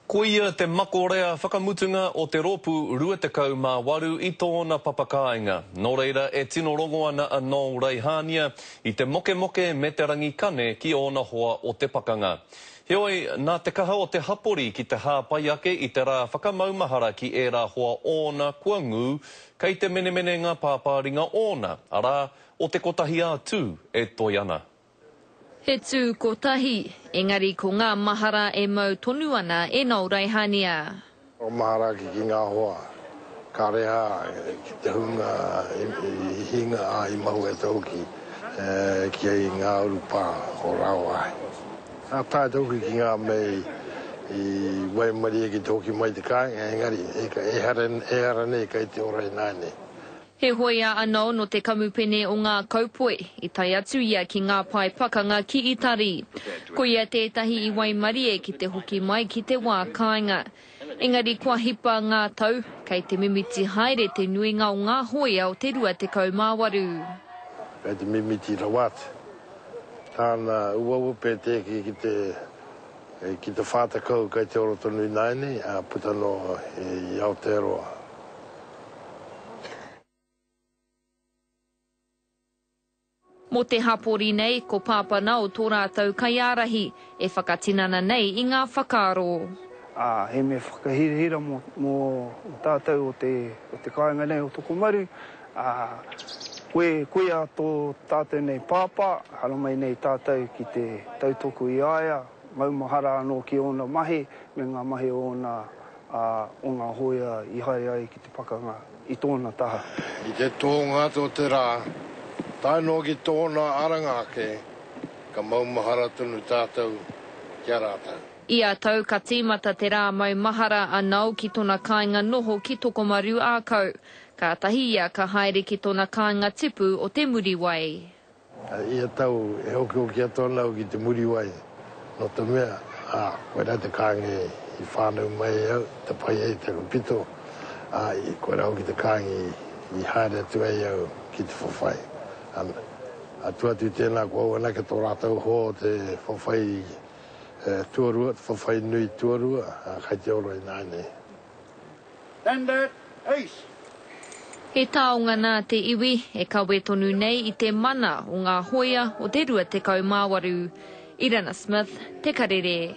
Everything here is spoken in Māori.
Ko ia te makorea whakamutunga o te ropu 28 i tōna papakāinga. Nō reira e tino rongo ana anō Reihānia i te moke me te rangi kane ki ōna hoa o te pakanga. Heoi, nā te kaha o te hapori ki te hāpai ake i te rā whakamaumahara ki e rā hoa ōna kua ngū, kei te menemene ngā pāpāringa ōna, arā o te kotahi ātū e toi ana. He tū kotahi, engari ko ngā mahara e mau tonu ana e nō Reihānia. O mahara ki ngā hoa, ka reha ki te hunga i hinga a i mahu e tauki ki ai ngā urupa o Rawai. A tāi tauki ki ngā mei i Waimari e ki tauki mai te kāinga, engari e hara nei kai te orai nāne. He hoia anō no te kamupene o ngā kaupoe, i tai atu ia ki ngā pai pakanga ki Itari. Ko ia tētahi i Waimari e ki te hoki mai ki te wā kāinga. Engari kua hipa ngā tau, kei te mimiti haere te nuinga o ngā hoia o te 28. Kei te mimiti rawat. Tāna uawape teki ki te whātakau kei te orotonu naine, a putano i Aotearoa. Mo te hapori nei, ko pāpana o tō rātau kaiārahi, e whakatinana nei i ngā whakaaro. He me whakahirihira mō tātou o te kāinga nei o toko maru. Koe a tō tātou nei pāpā, hara mai nei tātou ki te tautoko i aia, maumahara anō ki ōna mahi, me ngā mahi o ngā hoia i haere ai ki te pakanga i tōna taha. I te tōnga tō te rā, taino ki tōna arangake, ka maumahara tunu tātou kia rātau. Ia tau ka tīmata te rā maumahara anau ki tōna kāinga noho ki toko maru ākau. Ka tahi ia ka haere ki tōna kāinga tipu o te Muriwai. Ia tau e hoki tōna o ki te Muriwai. No te mea, koe rā te kāinga i whānau mai au, te pai ei te pito. Koe rā ki te kāinga i haere atu ei au ki te whawhai. Atua tu tēnā kua wana ke tō rātau ho te whawhai tuarua, te whawhai nui tuarua, kai te oro i nāne. Standard, ace! He taonga nā te iwi e kawe tonu nei i te mana o ngā hoia o te 28. Irana Smith, Te Karere.